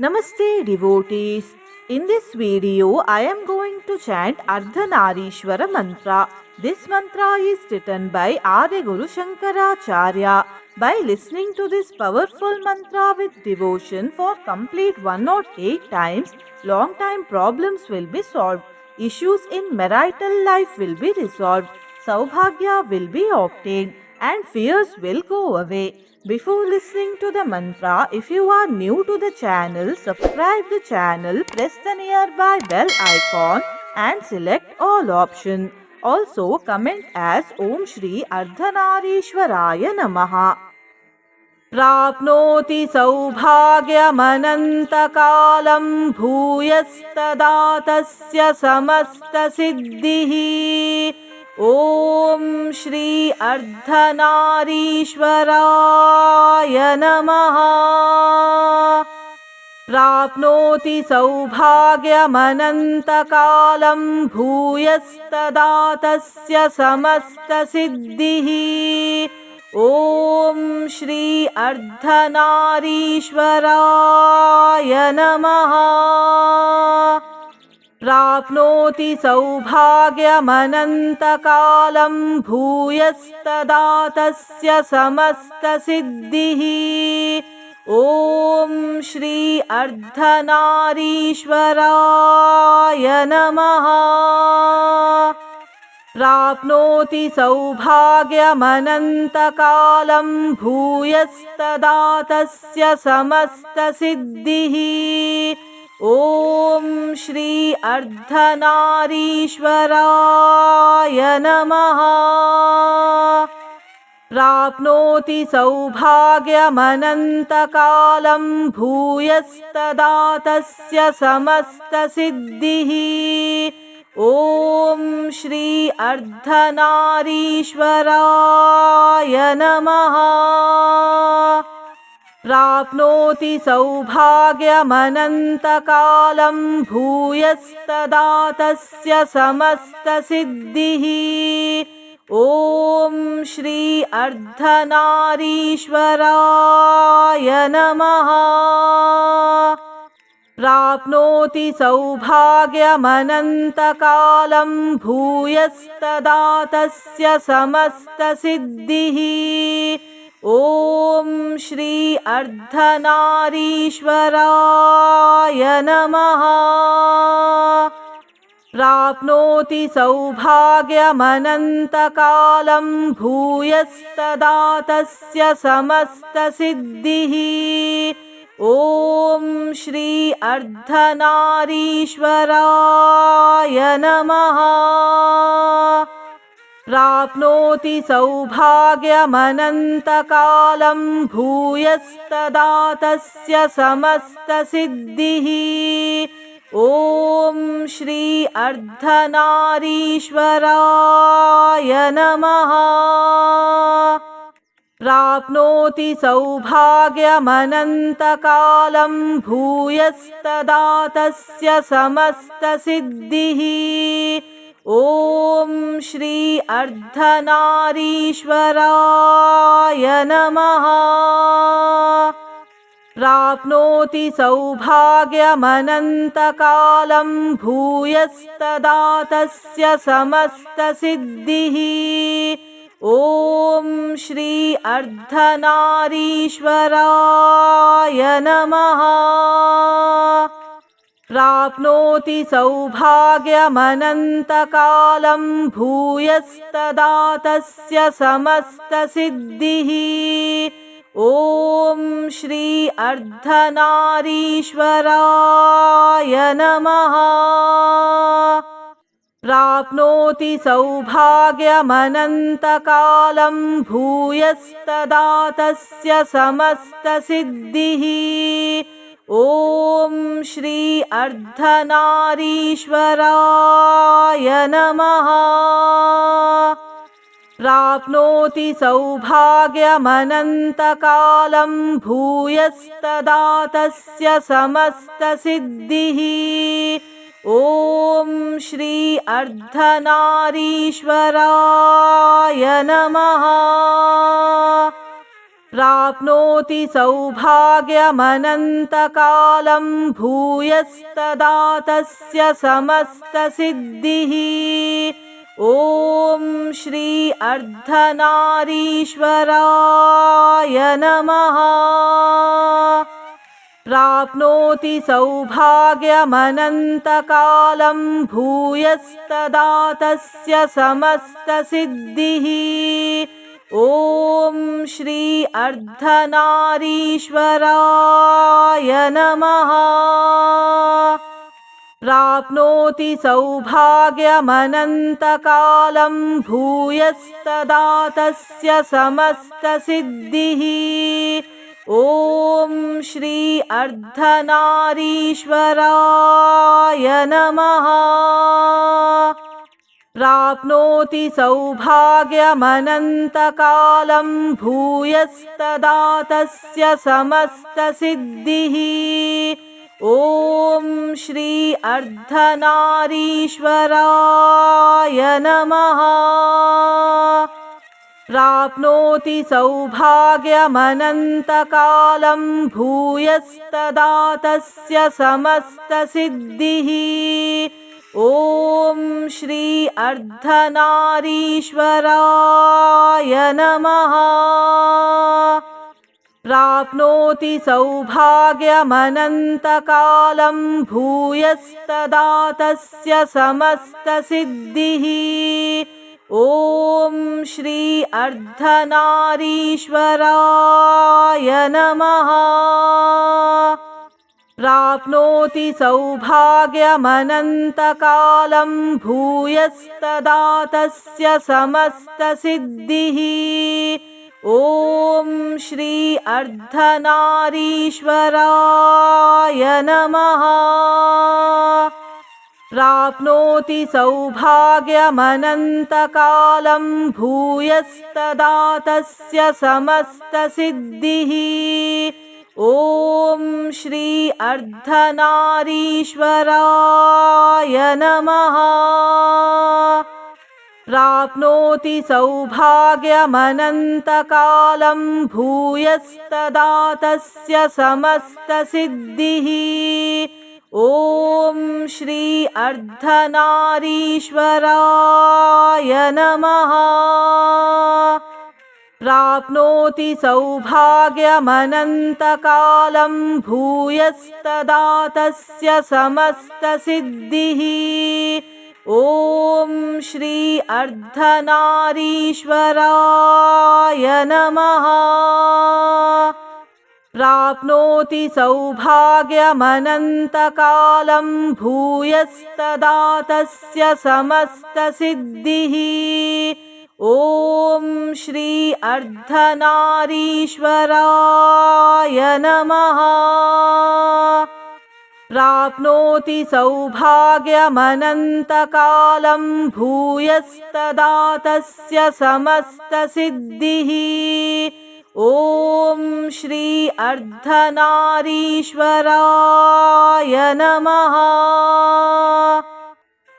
Namaste devotees. In this video, I am going to chant Ardhanarishwara mantra. This mantra is written by Adi Guru Shankaracharya. By listening to this powerful mantra with devotion for complete 108 times, long time problems will be solved. Issues in marital life will be resolved. Saubhagya will be obtained and fears will go away. Before listening to the mantra, if you are new to the channel, subscribe the channel, press the nearby bell icon and select all option. Also comment as Om Shri Ardhanarishwaraya Namaha. प्राप्नोति सौभाग्यमनन्तकालं भूयस्तदा तस्य समस्तसिद्धिः ॐ श्री अर्धनारीश्वराय नमः। प्राप्नोति सौभाग्यमनन्तकालं भूयस्तदा तस्य समस्तसिद्धिः ॐ श्री अर्धनारीश्वराय नमः। प्राप्नोति सौभाग्यमनन्तकालं भूयस्तदा तस्य समस्तसिद्धिः ॐ श्री अर्धनारीश्वराय नमः। प्राप्नोति सौभाग्यमनन्तकालं भूयस्तदा तस्य समस्तसिद्धिः ॐ श्री अर्धनारीश्वराय नमः। प्राप्नोति सौभाग्यमनन्तकालं भूयस्तदा तस्य समस्तसिद्धिः ॐ श्री अर्धनारीश्वराय नमः। प्राप्नोति सौभाग्यमनन्तकालं भूयस्तदा तस्य समस्तसिद्धिः ॐ श्री अर्धनारीश्वराय नमः। प्राप्नोति सौभाग्यमनन्तकालं भूयस्तदा तस्य समस्तसिद्धिः ॐ श्री अर्धनारीश्वराय नमः। प्राप्नोति सौभाग्यमनन्तकालं भूयस्तदा तस्य समस्तसिद्धिः ॐ श्री अर्धनारीश्वराय नमः। प्राप्नोति सौभाग्यमनन्तकालं भूयस्तदा तस्य समस्तसिद्धिः ॐ श्री अर्धनारीश्वराय नमः। प्राप्नोति सौभाग्यमनन्तकालं भूयस्तदा तस्य समस्तसिद्धिः ॐ श्री अर्धनारीश्वराय नमः। प्राप्नोति सौभाग्यमनन्तकालं भूयस्तदा तस्य समस्तसिद्धिः ॐ श्री अर्धनारीश्वराय नमः। प्राप्नोति सौभाग्यमनन्तकालं भूयस्तदा तस्य समस्तसिद्धिः ॐ श्री अर्धनारीश्वराय नमः। प्राप्नोति सौभाग्यमनन्तकालं भूयस्तदा तस्य समस्तसिद्धिः ॐ श्री अर्धनारीश्वराय नमः। प्राप्नोति सौभाग्यमनन्तकालं भूयस्तदा तस्य समस्तसिद्धिः ॐ श्री अर्धनारीश्वराय नमः। प्राप्नोति सौभाग्यमनन्तकालं भूयस्तदा तस्य समस्तसिद्धिः। ॐ श्री अर्धनारीश्वराय नमः। प्राप्नोति सौभाग्यमनन्तकालं भूयस्तदा तस्य समस्तसिद्धिः। ॐ श्री अर्धनारीश्वराय नमः। प्राप्नोति सौभाग्यमनन्तकालं भूयस्तदा तस्य समस्तसिद्धिः। ॐ श्री अर्धनारीश्वराय नमः। प्राप्नोति सौभाग्यमनन्तकालं भूयस्तदा तस्य समस्तसिद्धिः। ॐ श्री अर्धनारीश्वराय नमः। प्राप्नोति सौभाग्यमनन्तकालं भूयस्तदा तस्य समस्तसिद्धिः। ॐ श्री अर्धनारीश्वराय नमः। प्राप्नोति सौभाग्यमनन्तकालं भूयस्तदा तस्य समस्तसिद्धिः। ॐ श्री अर्धनारीश्वराय नमः। प्राप्नोति सौभाग्यमनन्तकालं भूयस्तदा तस्य समस्तसिद्धिः। ॐ श्री अर्धनारीश्वराय नमः। प्राप्नोति सौभाग्यमनन्तकालं भूयस्तदा तस्य समस्तसिद्धिः। ॐ श्री अर्धनारीश्वराय नमः। प्राप्नोति सौभाग्यमनन्तकालं भूयस्तदा तस्य समस्तसिद्धिः। ॐ श्री अर्धनारीश्वराय नमः। प्राप्नोति सौभाग्यमनन्तकालं भूयस्तदा तस्य समस्तसिद्धिः। ॐ श्री अर्धनारीश्वराय नमः। प्राप्नोति सौभाग्यमनन्तकालं भूयस्तदा तस्य समस्तसिद्धिः। ॐ श्री अर्धनारीश्वराय नमः। प्राप्नोति सौभाग्यमनन्तकालं भूयस्तदा तस्य समस्तसिद्धिः। ॐ श्री अर्धनारीश्वराय नमः।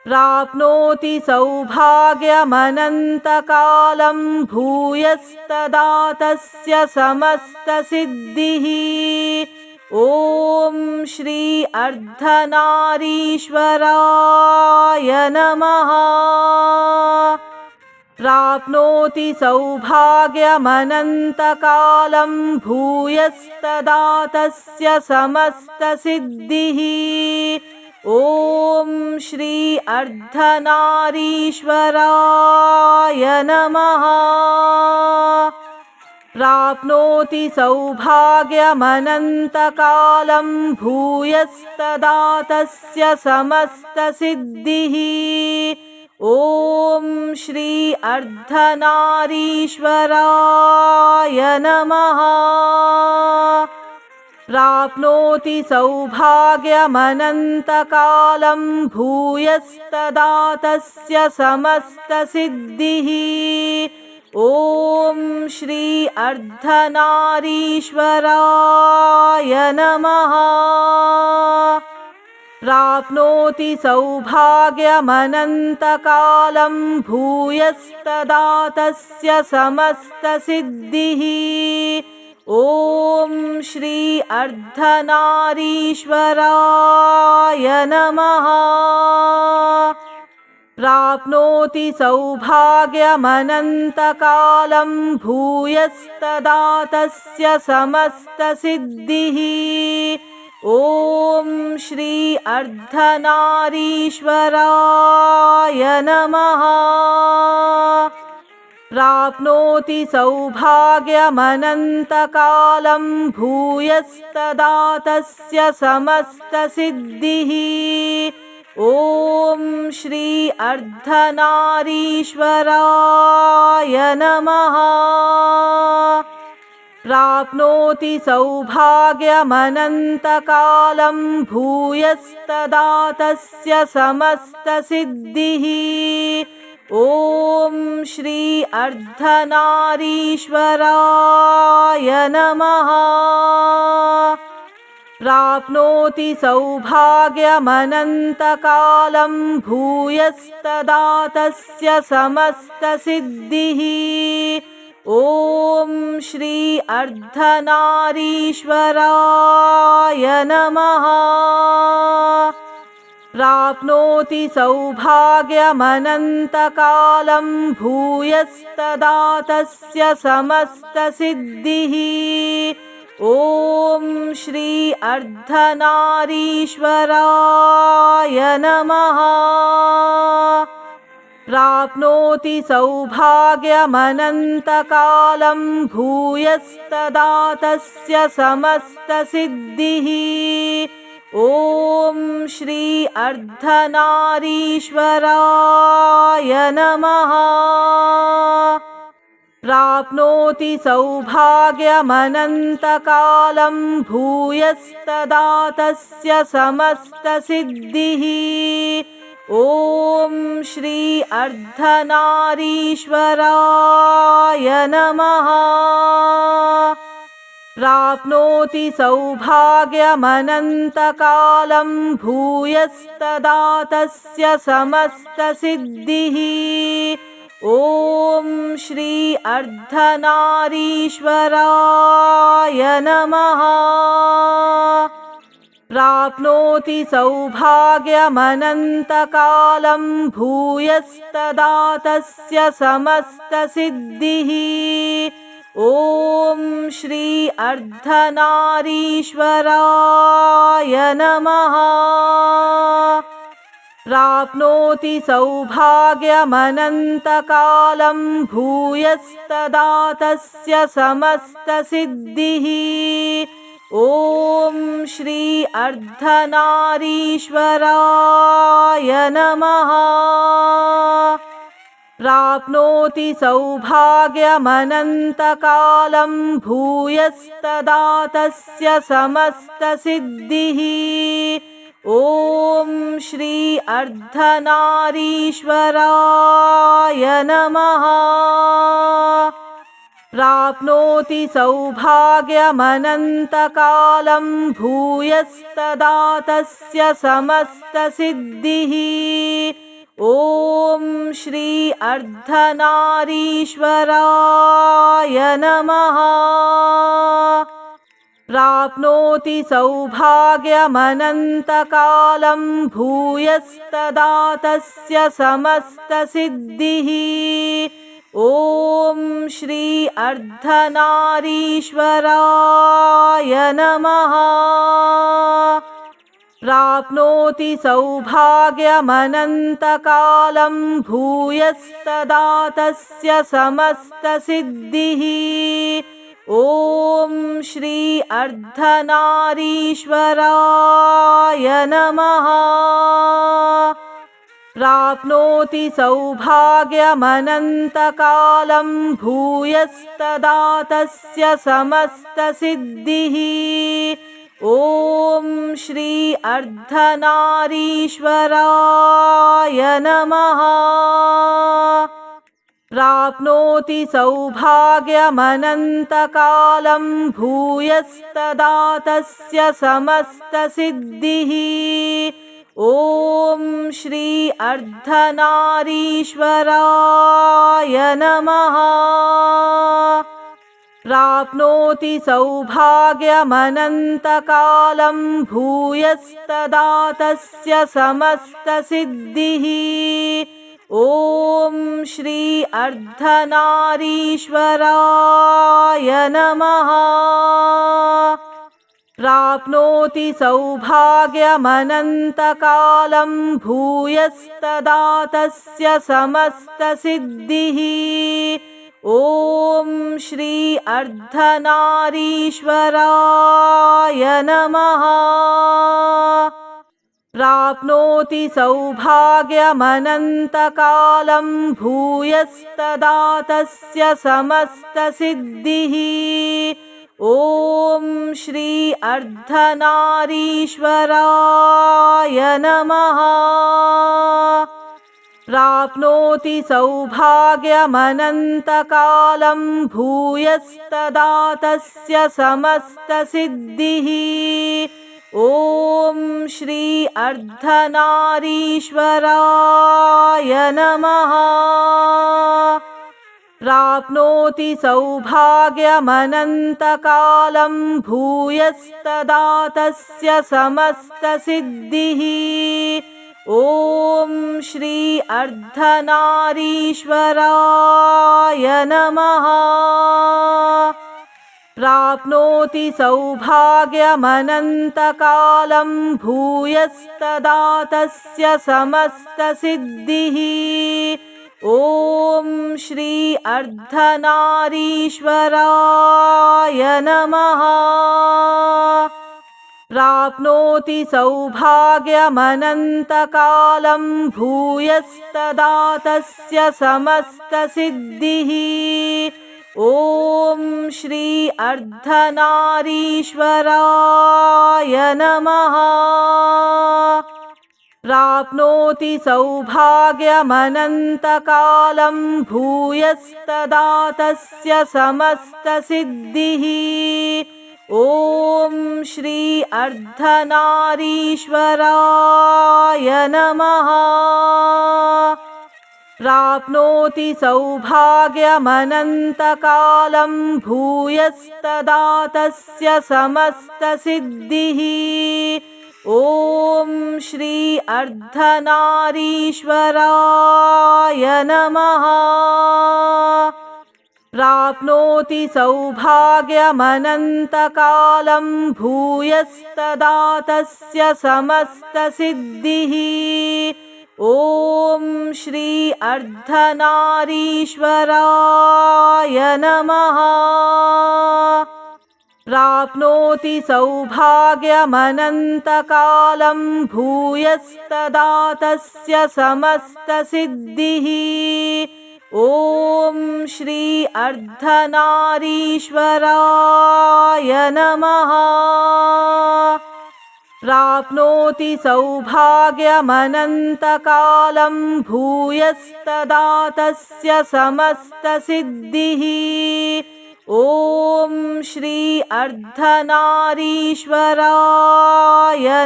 प्राप्नोति सौभाग्यमनन्तकालं भूयस्तदा तस्य समस्तसिद्धिः। ॐ श्री अर्धनारीश्वराय नमः। प्राप्नोति सौभाग्यमनन्तकालं भूयस्तदा तस्य समस्तसिद्धिः। ॐ श्री अर्धनारीश्वराय नमः। प्राप्नोति सौभाग्यमनन्तकालं भूयस्तदा तस्य समस्तसिद्धिः। ॐ श्री अर्धनारीश्वराय नमः। प्राप्नोति सौभाग्यमनन्तकालं भूयस्तदा तस्य समस्तसिद्धिः। ॐ श्री अर्धनारीश्वराय नमः। प्राप्नोति सौभाग्यमनन्तकालं भूयस्तदा तस्य समस्तसिद्धिः। ॐ श्री अर्धनारीश्वराय नमः। प्राप्नोति सौभाग्यमनन्तकालं भूयस्तदा तस्य समस्तसिद्धिः। ॐ श्री अर्धनारीश्वराय नमः। प्राप्नोति सौभाग्यमनन्तकालं भूयस्तदा तस्य समस्तसिद्धिः। ॐ श्री अर्धनारीश्वराय नमः। प्राप्नोति सौभाग्यमनन्तकालं भूयस्तदा तस्य समस्तसिद्धिः। ॐ श्री अर्धनारीश्वराय नमः। प्राप्नोति सौभाग्यमनन्तकालं भूयस्तदा तस्य समस्तसिद्धिः। ॐ श्री अर्धनारीश्वराय नमः। प्राप्नोति सौभाग्यमनन्तकालं भूयस्तदा तस्य समस्तसिद्धिः। ॐ श्री अर्धनारीश्वराय नमः। प्राप्नोति सौभाग्यमनन्तकालं भूयस्तदा तस्य समस्तसिद्धिः। ॐ श्री अर्धनारीश्वराय नमः। प्राप्नोति सौभाग्यमनन्तकालं भूयस्तदा तस्य समस्तसिद्धिः। ॐ श्री अर्धनारीश्वराय नमः। प्राप्नोति सौभाग्यमनन्तकालं भूयस्तदा तस्य समस्तसिद्धिः। ॐ श्री अर्धनारीश्वराय नमः। प्राप्नोति सौभाग्यमनन्तकालं भूयस्तदा तस्य समस्तसिद्धिः। ॐ श्री अर्धनारीश्वराय नमः। प्राप्नोति सौभाग्यमनन्तकालं भूयस्तदा तस्य समस्तसिद्धिः। ॐ श्री अर्धनारीश्वराय नमः। प्राप्नोति सौभाग्यमनन्तकालं भूयस्तदा तस्य समस्तसिद्धिः। ॐ श्री अर्धनारीश्वराय नमः। प्राप्नोति सौभाग्यमनन्तकालं भूयस्तदा तस्य समस्तसिद्धिः। ॐ श्री अर्धनारीश्वराय नमः। प्राप्नोति सौभाग्यमनन्तकालं भूयस्तदा तस्य समस्तसिद्धिः। ॐ श्री अर्धनारीश्वराय नमः। प्राप्नोति सौभाग्यमनन्तकालं भूयस्तदा तस्य समस्तसिद्धिः। ॐ श्री अर्धनारीश्वराय नमः। प्राप्नोति सौभाग्यमनन्तकालं भूयस्तदा तस्य समस्तसिद्धिः। ॐ श्री अर्धनारीश्वराय नमः। प्राप्नोति सौभाग्यमनन्तकालं भूयस्तदा तस्य समस्तसिद्धिः। ॐ श्री अर्धनारीश्वराय नमः। प्राप्नोति सौभाग्यमनन्तकालं भूयस्तदा तस्य समस्तसिद्धिः। ॐ श्री अर्धनारीश्वराय नमः। प्राप्नोति सौभाग्यमनन्तकालं भूयस्तदा तस्य समस्तसिद्धिः। ॐ श्री अर्धनारीश्वराय नमः। प्राप्नोति सौभाग्यमनन्तकालं भूयस्तदा तस्य समस्तसिद्धिः। ॐ श्री अर्धनारीश्वराय नमः। प्राप्नोति सौभाग्यमनन्तकालं भूयस्तदा तस्य समस्तसिद्धिः। ॐ श्री अर्धनारीश्वराय नमः। प्राप्नोति सौभाग्यमनन्तकालं भूयस्तदा तस्य समस्तसिद्धिः। ॐ श्री अर्धनारीश्वराय नमः। प्राप्नोति सौभाग्यमनन्तकालं भूयस्तदा तस्य समस्तसिद्धिः। ॐ श्री अर्धनारीश्वराय नमः। प्राप्नोति सौभाग्यमनन्तकालं भूयस्तदा तस्य समस्तसिद्धिः। ॐ श्री अर्धनारीश्वराय नमः। प्राप्नोति सौभाग्यमनन्तकालं भूयस्तदा तस्य समस्तसिद्धिः। ॐ श्री अर्धनारीश्वराय नमः। प्राप्नोति सौभाग्यमनन्तकालं भूयस्तदा तस्य समस्तसिद्धिः। ॐ श्री अर्धनारीश्वराय नमः। प्राप्नोति सौभाग्यमनन्तकालं भूयस्तदा तस्य समस्तसिद्धिः। ॐ श्री अर्धनारीश्वराय नमः। प्राप्नोति सौभाग्यमनन्तकालं भूयस्तदा तस्य समस्तसिद्धिः। ॐ श्री अर्धनारीश्वराय नमः। प्राप्नोति सौभाग्यमनन्तकालं भूयस्तदा तस्य समस्तसिद्धिः। ॐ श्री अर्धनारीश्वराय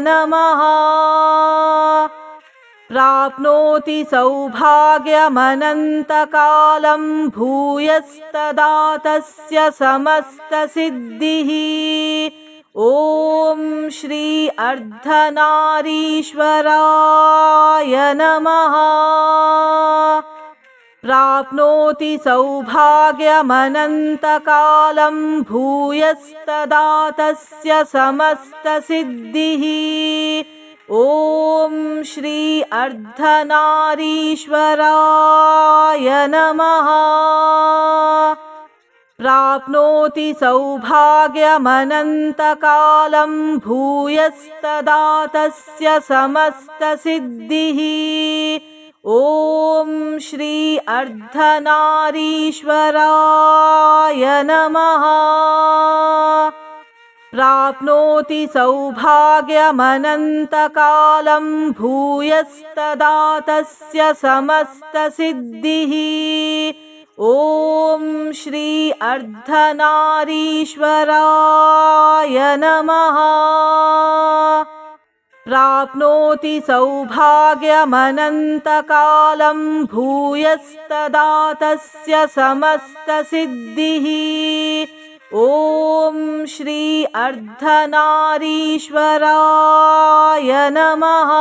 नमः। प्राप्नोति सौभाग्यमनन्तकालं भूयस्तदा तस्य समस्तसिद्धिः। ॐ श्री अर्धनारीश्वराय नमः। प्राप्नोति सौभाग्यमनन्तकालं भूयस्तदा तस्य समस्तसिद्धिः। ॐ श्री अर्धनारीश्वराय नमः। प्राप्नोति सौभाग्यमनन्तकालं भूयस्तदा तस्य समस्तसिद्धिः। ॐ श्री अर्धनारीश्वराय नमः। प्राप्नोति सौभाग्यमनन्तकालं भूयस्तदा तस्य समस्तसिद्धिः। ॐ श्री अर्धनारीश्वराय नमः। प्राप्नोति सौभाग्यमनन्तकालं भूयस्तदा तस्य समस्तसिद्धिः। ॐ श्री अर्धनारीश्वराय नमः।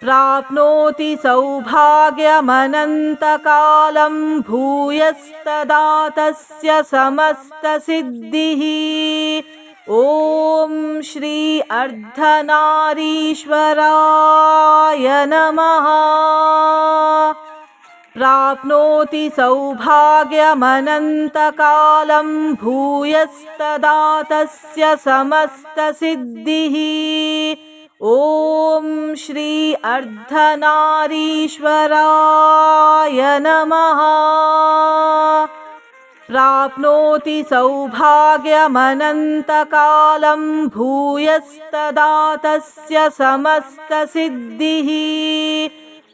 प्राप्नोति सौभाग्यमनन्तकालं भूयस्तदा तस्य समस्तसिद्धिः। ॐ श्री अर्धनारीश्वराय नमः। प्राप्नोति सौभाग्यमनन्तकालं भूयस्तदा तस्य समस्तसिद्धिः। ॐ श्री अर्धनारीश्वराय नमः। प्राप्नोति सौभाग्यमनन्तकालं भूयस्तदा तस्य समस्तसिद्धिः।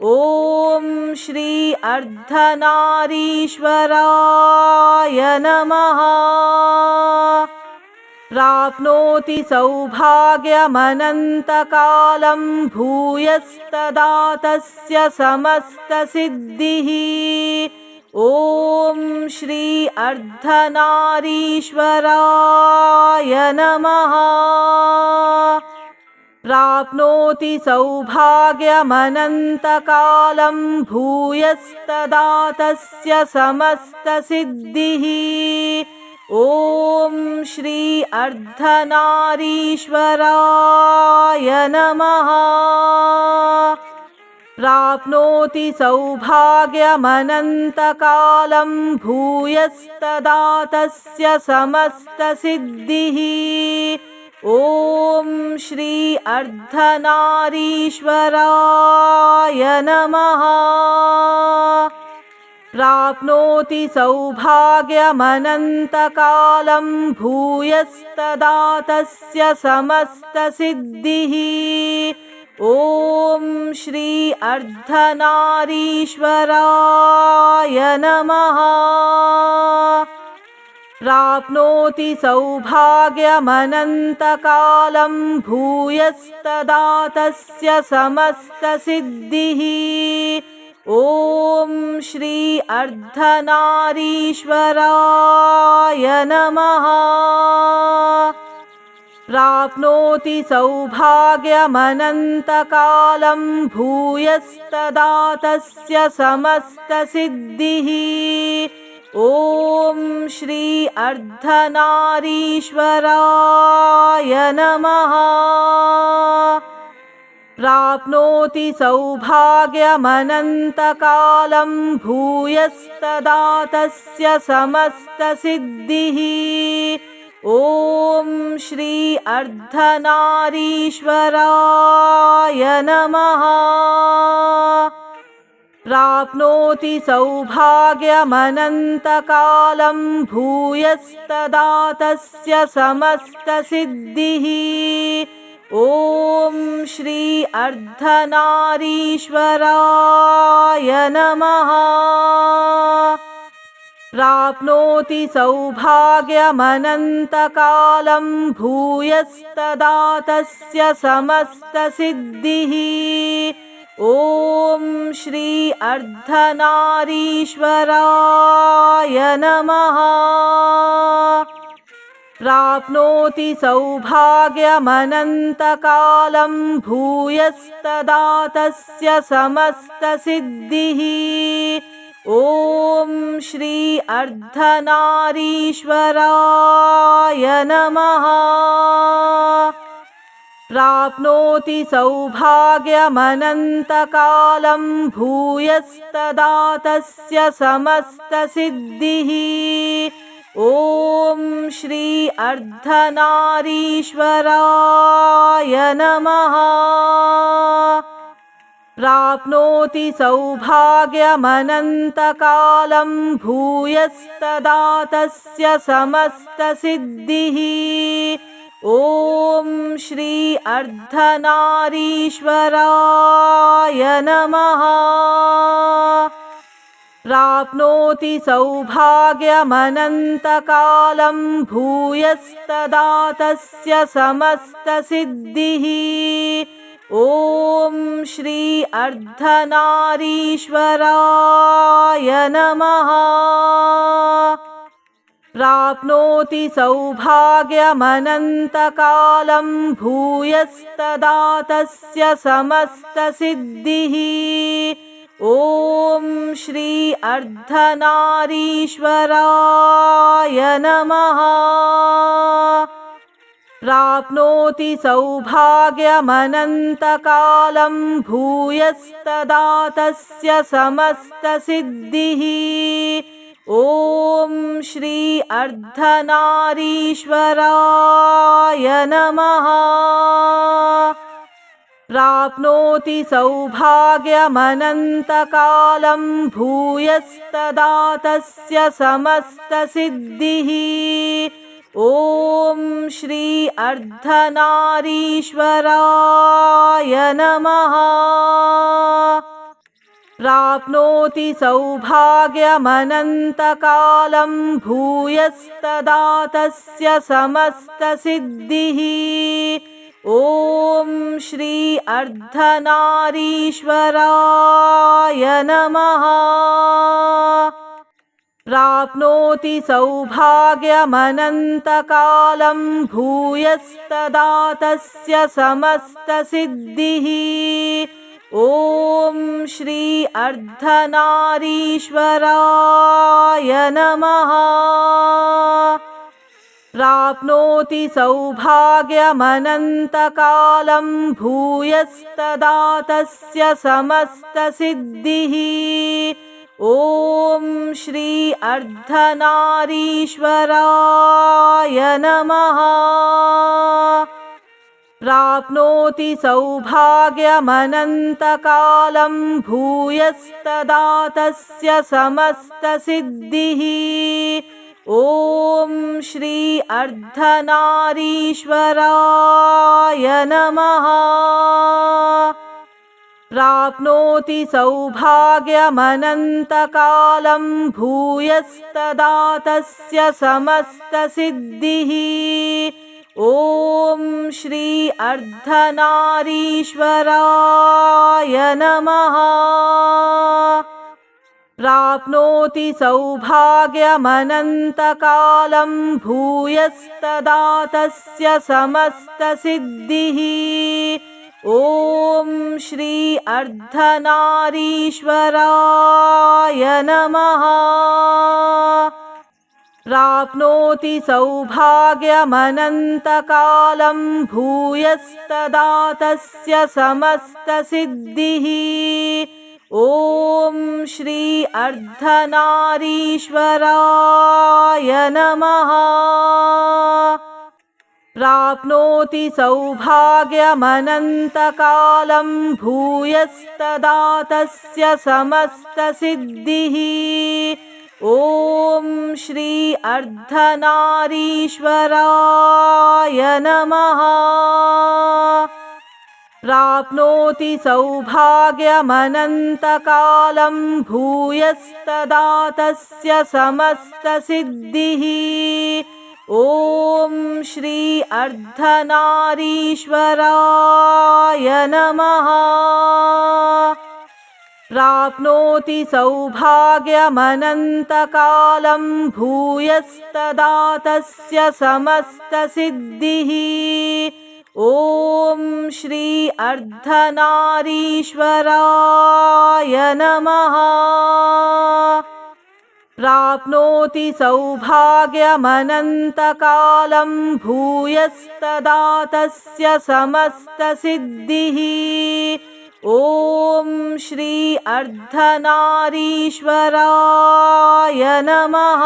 ॐ श्री अर्धनारीश्वराय नमः। प्राप्नोति सौभाग्यमनन्तकालं भूयस्तदा तस्य समस्तसिद्धिः। ॐ श्री अर्धनारीश्वराय नमः। प्राप्नोति सौभाग्यमनन्तकालं भूयस्तदा तस्य समस्तसिद्धिः। ॐ श्री अर्धनारीश्वराय नमः। प्राप्नोति सौभाग्यमनन्तकालं भूयस्तदा तस्य समस्तसिद्धिः। ॐ श्री अर्धनारीश्वराय नमः। प्राप्नोति सौभाग्यमनन्तकालं भूयस्तदा तस्य समस्तसिद्धिः। ॐ श्री अर्धनारीश्वराय नमः। प्राप्नोति सौभाग्यमनन्तकालं भूयस्तदा तस्य समस्तसिद्धिः। ॐ श्री अर्धनारीश्वराय नमः। प्राप्नोति सौभाग्यमनन्तकालं भूयस्तदा तस्य समस्तसिद्धिः। ॐ श्री अर्धनारीश्वराय नमः। प्राप्नोति सौभाग्यमनन्तकालं भूयस्तदा तस्य समस्तसिद्धिः। ॐ श्री अर्धनारीश्वराय नमः। प्राप्नोति सौभाग्यमनन्तकालं भूयस्तदा तस्य समस्तसिद्धिः। ॐ श्री अर्धनारीश्वराय नमः। प्राप्नोति सौभाग्यमनन्तकालं भूयस्तदा तस्य समस्तसिद्धिः। ॐ श्री अर्धनारीश्वराय नमः। प्राप्नोति सौभाग्यमनन्तकालं भूयस्तदा तस्य समस्तसिद्धिः। ॐ श्री अर्धनारीश्वराय नमः। प्राप्नोति सौभाग्यमनन्तकालं भूयस्तदा तस्य समस्तसिद्धिः। ॐ श्री अर्धनारीश्वराय नमः। प्राप्नोति सौभाग्यमनन्तकालं भूयस्तदा तस्य समस्तसिद्धिः। ॐ श्री अर्धनारीश्वराय नमः। प्राप्नोति सौभाग्यमनन्तकालं भूयस्तदा तस्य समस्तसिद्धिः। ॐ श्री अर्धनारीश्वराय नमः। प्राप्नोति सौभाग्यमनन्तकालं भूयस्तदा तस्य समस्तसिद्धिः। ॐ श्री अर्धनारीश्वराय नमः। प्राप्नोति सौभाग्यमनन्तकालं भूयस्तदा तस्य समस्तसिद्धिः। ॐ श्री अर्धनारीश्वराय नमः। प्राप्नोति सौभाग्यमनन्तकालं भूयस्तदा तस्य समस्तसिद्धिः। ॐ श्री अर्धनारीश्वराय नमः। प्राप्नोति सौभाग्यमनन्तकालं भूयस्तदा तस्य समस्तसिद्धिः। ॐ श्री अर्धनारीश्वराय नमः। प्राप्नोति सौभाग्यमनन्तकालं भूयस्तदा तस्य समस्तसिद्धिः। ॐ श्री अर्धनारीश्वराय नमः। प्राप्नोति सौभाग्यमनन्तकालं भूयस्तदा तस्य समस्तसिद्धिः। ॐ श्री अर्धनारीश्वराय नमः। प्राप्नोति सौभाग्यमनन्तकालं भूयस्तदा तस्य समस्तसिद्धिः। ॐ श्री अर्धनारीश्वराय नमः। प्राप्नोति सौभाग्यमनन्तकालं भूयस्तदा तस्य समस्तसिद्धिः। ॐ श्री अर्धनारीश्वराय नमः। प्राप्नोति सौभाग्यमनन्तकालं भूयस्तदा तस्य समस्तसिद्धिः। ॐ श्री अर्धनारीश्वराय नमः। प्राप्नोति सौभाग्यमनन्तकालं भूयस्तदा तस्य समस्तसिद्धिः। ॐ श्री अर्धनारीश्वराय नमः। प्राप्नोति सौभाग्यमनन्तकालं भूयस्तदा तस्य समस्तसिद्धिः। ॐ श्री अर्धनारीश्वराय नमः। प्राप्नोति सौभाग्यमनन्तकालं भूयस्तदा तस्य समस्तसिद्धिः। ॐ श्री अर्धनारीश्वराय नमः। प्राप्नोति सौभाग्यमनन्तकालं भूयस्तदा तस्य समस्तसिद्धिः। ॐ श्री अर्धनारीश्वराय नमः। प्राप्नोति सौभाग्यमनन्तकालं भूयस्तदा तस्य समस्तसिद्धिः। ॐ श्री अर्धनारीश्वराय नमः।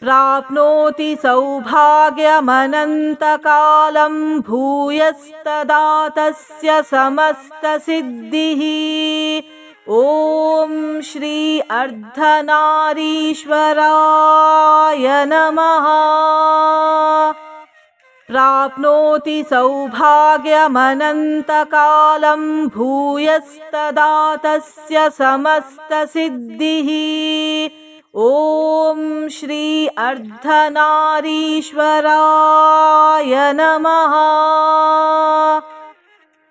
प्राप्नोति सौभाग्यमनन्तकालं भूयस्तदा तस्य समस्तसिद्धिः। ॐ श्री अर्धनारीश्वराय नमः। प्राप्नोति सौभाग्यमनन्तकालं भूयस्तदा तस्य समस्तसिद्धिः। ॐ श्री अर्धनारीश्वराय नमः।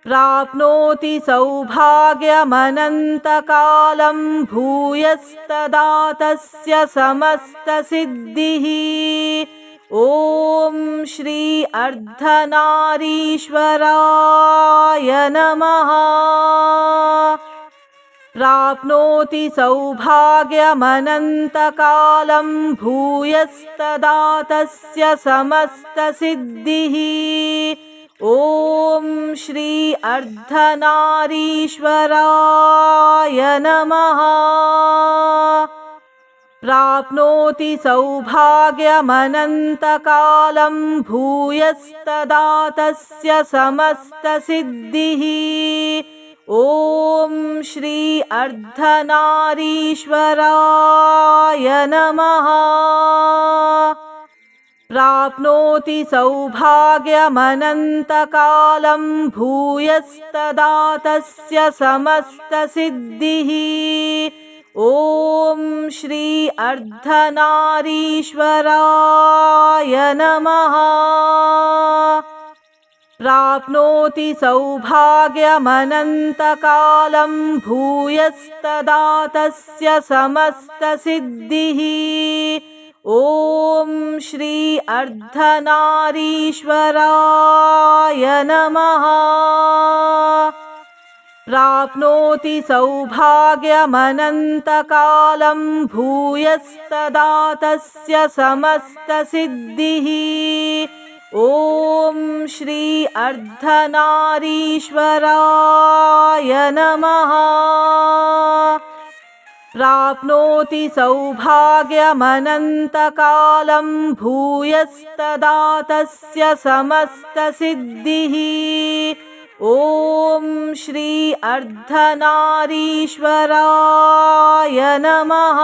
प्राप्नोति सौभाग्यमनन्तकालं भूयस्तदा तस्य समस्तसिद्धिः। ॐ श्री अर्धनारीश्वराय नमः। प्राप्नोति सौभाग्यमनन्तकालं भूयस्तदा तस्य समस्तसिद्धिः। ॐ श्री अर्धनारीश्वराय नमः। प्राप्नोति सौभाग्यमनन्तकालं भूयस्तदा तस्य समस्तसिद्धिः। ॐ श्री अर्धनारीश्वराय नमः। प्राप्नोति सौभाग्यमनन्तकालं भूयस्तदा तस्य समस्तसिद्धिः। ॐ श्री अर्धनारीश्वराय नमः। प्राप्नोति सौभाग्यमनन्तकालं भूयस्तदा तस्य समस्तसिद्धिः। ॐ श्री अर्धनारीश्वराय नमः। प्राप्नोति सौभाग्यमनन्तकालं भूयस्तदा तस्य समस्तसिद्धिः। ॐ श्री अर्धनारीश्वराय नमः। प्राप्नोति सौभाग्यमनन्तकालं भूयस्तदा तस्य समस्तसिद्धिः। ॐ श्री अर्धनारीश्वराय नमः।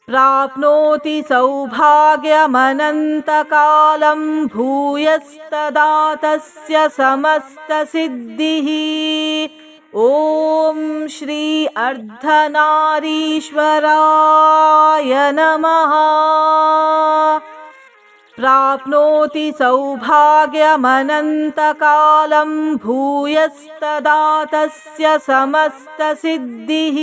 प्राप्नोति सौभाग्यमनन्तकालं भूयस्तदा तस्य समस्तसिद्धिः। ॐ श्री अर्धनारीश्वराय नमः। प्राप्नोति सौभाग्यमनन्तकालं भूयस्तदा तस्य समस्तसिद्धिः।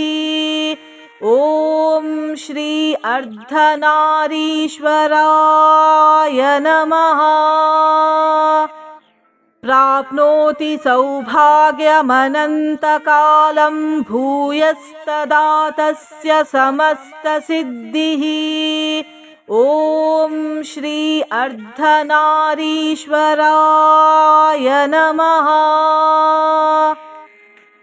ॐ श्री अर्धनारीश्वराय नमः। प्राप्नोति सौभाग्यमनन्तकालं भूयस्तदा तस्य समस्तसिद्धिः। ॐ श्री अर्धनारीश्वराय नमः।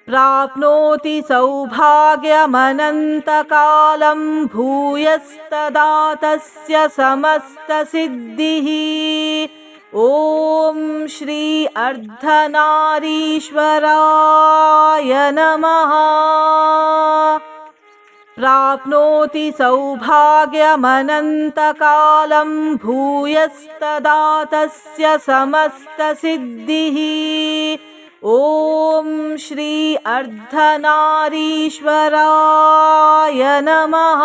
प्राप्नोति सौभाग्यमनन्तकालं भूयस्तदा तस्य समस्तसिद्धिः। ॐ श्री अर्धनारीश्वराय नमः। प्राप्नोति सौभाग्यमनन्तकालं भूयस्तदा तस्य समस्तसिद्धिः। ॐ श्री अर्धनारीश्वराय नमः।